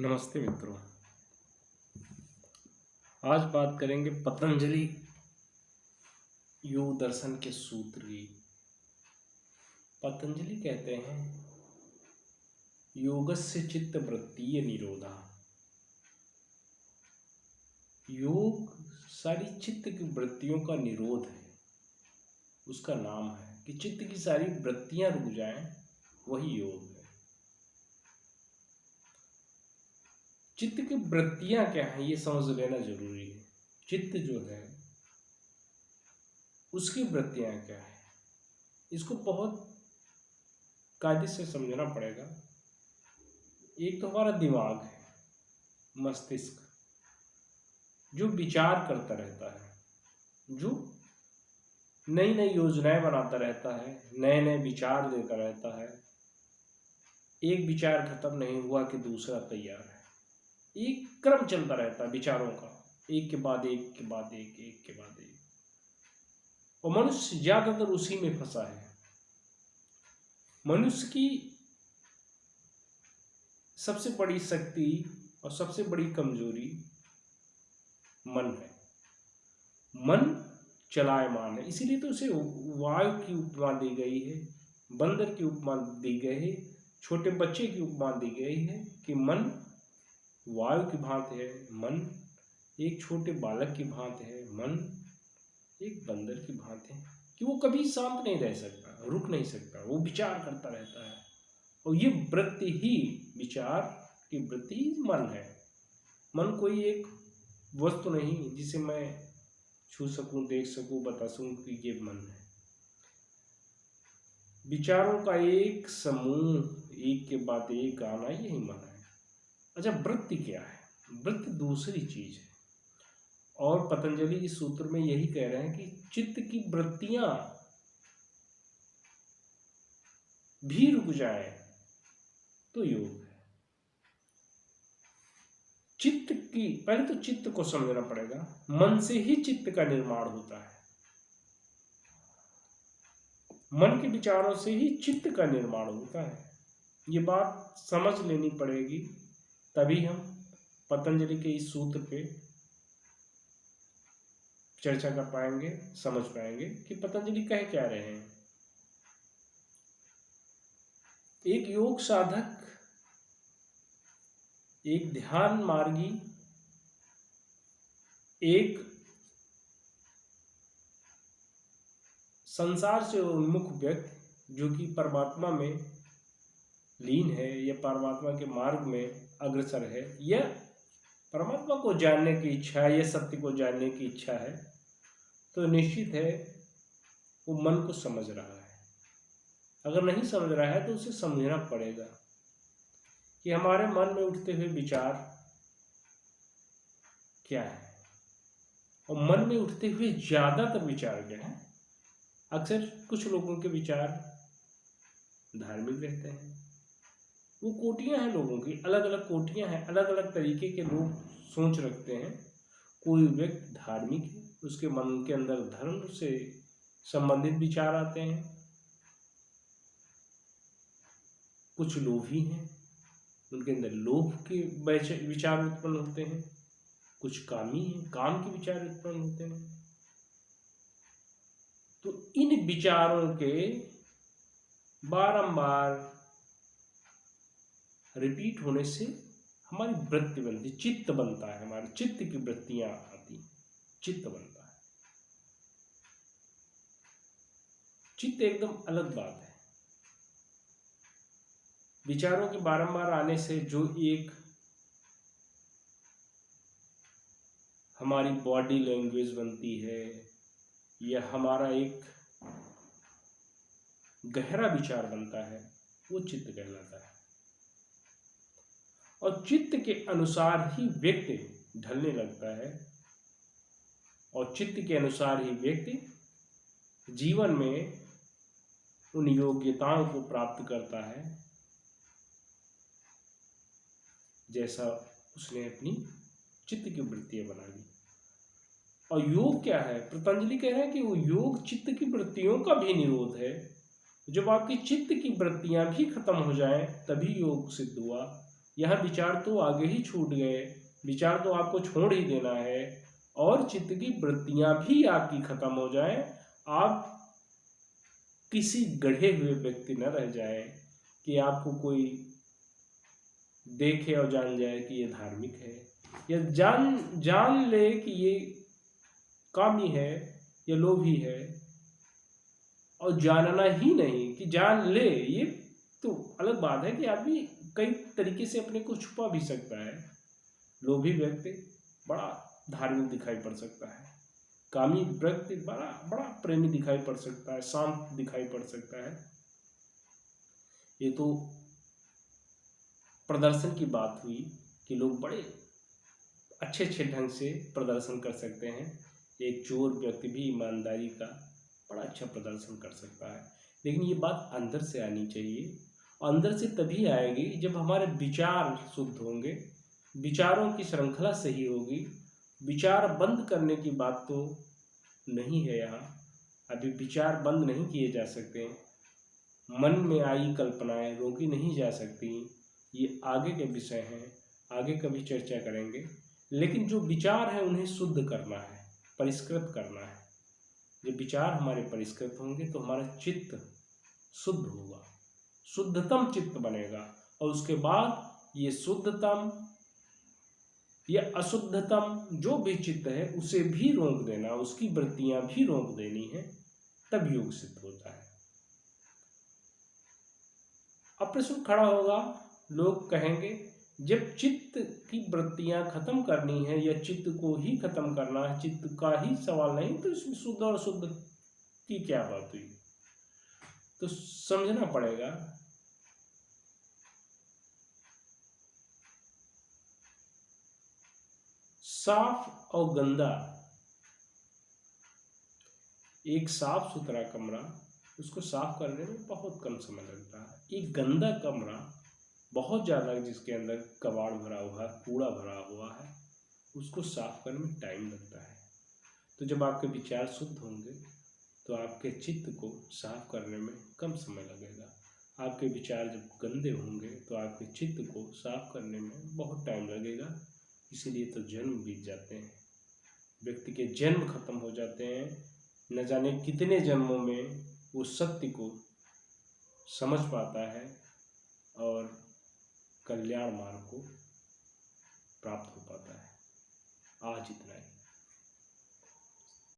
नमस्ते मित्रों। आज बात करेंगे पतंजलि योग दर्शन के सूत्र की। पतंजलि कहते हैं योगस्य चित्त वृत्तीय निरोधा। योग सारी चित्त की वृत्तियों का निरोध है, उसका नाम है कि चित्त की सारी वृत्तियां रुक जाएं, वही योग है। चित्त की वृत्तियां क्या है ये समझ लेना जरूरी है। चित्त जो है उसकी वृत्तियां क्या है, इसको बहुत कायदे से समझना पड़ेगा। एक तो हमारा दिमाग है, मस्तिष्क, जो विचार करता रहता है, जो नई नई योजनाएं बनाता रहता है, नए नए विचार देता रहता है। एक विचार खत्म नहीं हुआ कि दूसरा तैयार है। एक क्रम चलता रहता है विचारों का, एक के बाद एक के बाद एक, एक के बाद एक। और मनुष्य ज्यादातर उसी में फंसा है। मनुष्य की सबसे बड़ी शक्ति और सबसे बड़ी कमजोरी मन है। मन चलायमान है, इसीलिए तो उसे वायु की उपमा दी गई है, बंदर की उपमा दी गई है, छोटे बच्चे की उपमा दी गई है कि मन वायु की भांति है, मन एक छोटे बालक की भांति है, मन एक बंदर की भांति है कि वो कभी शांत नहीं रह सकता, रुक नहीं सकता, वो विचार करता रहता है। और ये वृत्ति ही, विचार की वृत्ति ही मन है। मन कोई एक वस्तु नहीं जिसे मैं छू सकूं, देख सकूं, बता सकूं कि ये मन है। विचारों का एक समूह, एक के बाद एक आना, यही मन है। अच्छा, वृत्ति क्या है? वृत्ति दूसरी चीज है। और पतंजलि इस सूत्र में यही कह रहे हैं कि चित्त की वृत्तियां भी रुक जाए तो योग है। चित्त की, पहले तो चित्त को समझना पड़ेगा। मन से ही चित्त का निर्माण होता है, मन के विचारों से ही चित्त का निर्माण होता है। ये बात समझ लेनी पड़ेगी, तभी हम पतंजलि के इस सूत्र पे चर्चा कर पाएंगे, समझ पाएंगे कि पतंजलि कह क्या रहे हैं। एक योग साधक, एक ध्यान मार्गी, एक संसार से उन्मुख व्यक्ति जो कि परमात्मा में लीन है या परमात्मा के मार्ग में अग्रसर है, या परमात्मा को जानने की इच्छा है या सत्य को जानने की इच्छा है, तो निश्चित है वो मन को समझ रहा है। अगर नहीं समझ रहा है तो उसे समझना पड़ेगा कि हमारे मन में उठते हुए विचार क्या है, और मन में उठते हुए ज्यादातर विचार क्या है। अक्सर कुछ लोगों के विचार धार्मिक रहते हैं, वो कोटियां हैं लोगों की, अलग अलग कोटियां हैं, अलग अलग तरीके के लोग सोच रखते हैं। कोई व्यक्ति धार्मिक है, उसके मन के अंदर धर्म से संबंधित विचार आते हैं। कुछ लोभी हैं, उनके अंदर लोभ के विचार उत्पन्न होते हैं। कुछ कामी हैं, काम के विचार उत्पन्न होते हैं। तो इन विचारों के बारंबार रिपीट होने से हमारी वृत्ति बनती, चित्त बनता है, हमारे चित्त की वृत्तियां आती, चित्त बनता है। चित्त एकदम अलग बात है। विचारों के बारंबार आने से जो एक हमारी बॉडी लैंग्वेज बनती है, या हमारा एक गहरा विचार बनता है, वो चित्त कहलाता है। और चित्त के अनुसार ही व्यक्ति ढलने लगता है, और चित्त के अनुसार ही व्यक्ति जीवन में उन योग्यताओं को प्राप्त करता है जैसा उसने अपनी चित्त की वृत्तियां बना ली। और योग क्या है? पतंजलि कह रहे हैं कि वो योग चित्त की वृत्तियों का भी निरोध है। जब आपकी चित्त की वृत्तियां भी खत्म हो जाएं तभी योग सिद्ध हुआ। यह विचार तो आगे ही छूट गए, विचार तो आपको छोड़ ही देना है, और चित्त की वृत्तियां भी आपकी खत्म हो जाए, आप किसी गढ़े हुए व्यक्ति न रह जाए कि आपको कोई देखे और जान जाए कि ये धार्मिक है, या जान जान ले कि ये कामी है या लोभी है, और जानना ही नहीं कि जान ले, ये तो अलग बात है कि आदमी कई तरीके से अपने को छुपा भी सकता है। लोभी व्यक्ति बड़ा धार्मिक दिखाई पड़ सकता है, कामी व्यक्ति बड़ा बड़ा प्रेमी दिखाई पड़ सकता है, शांत दिखाई पड़ सकता है। ये तो प्रदर्शन की बात हुई कि लोग बड़े अच्छे अच्छे ढंग से प्रदर्शन कर सकते हैं। एक चोर व्यक्ति भी ईमानदारी का बड़ा अच्छा प्रदर्शन कर सकता है, लेकिन ये बात अंदर से आनी चाहिए। अंदर से तभी आएगी जब हमारे विचार शुद्ध होंगे, विचारों की श्रृंखला सही होगी। विचार बंद करने की बात तो नहीं है यहाँ, अभी विचार बंद नहीं किए जा सकते। मन में आई कल्पनाएं रोकी नहीं जा सकती, ये आगे के विषय हैं, आगे कभी चर्चा करेंगे। लेकिन जो विचार है उन्हें शुद्ध करना है, परिष्कृत करना है। जब विचार हमारे परिष्कृत होंगे तो हमारा चित्त शुद्ध होगा, शुद्धतम चित्त बनेगा, और उसके बाद ये शुद्धतम या अशुद्धतम जो भी चित्त है उसे भी रोक देना, उसकी वृत्तियां भी रोक देनी है, तब योग सिद्ध होता है। अब प्रश्न खड़ा होगा, लोग कहेंगे जब चित्त की वृत्तियां खत्म करनी है या चित्त को ही खत्म करना है, चित्त का ही सवाल नहीं, तो इसमें शुद्ध और अशुद्ध की क्या बात हुई? तो समझना पड़ेगा साफ और गंदा, एक साफ सुथरा कमरा उसको साफ करने में बहुत कम समय लगता है। एक गंदा कमरा बहुत ज़्यादा, जिसके अंदर कबाड़ भरा हुआ है, कूड़ा भरा हुआ है, उसको साफ करने में टाइम लगता है। तो जब आपके विचार शुद्ध होंगे तो आपके चित्त को साफ करने में कम समय लगेगा। आपके विचार जब गंदे होंगे तो आपके चित्त को साफ करने में बहुत टाइम लगेगा। इसीलिए तो जन्म बीत जाते हैं, व्यक्ति के जन्म खत्म हो जाते हैं, न जाने कितने जन्मों में वो सत्य को समझ पाता है और कल्याण मार्ग को प्राप्त हो पाता है। आज इतना ही।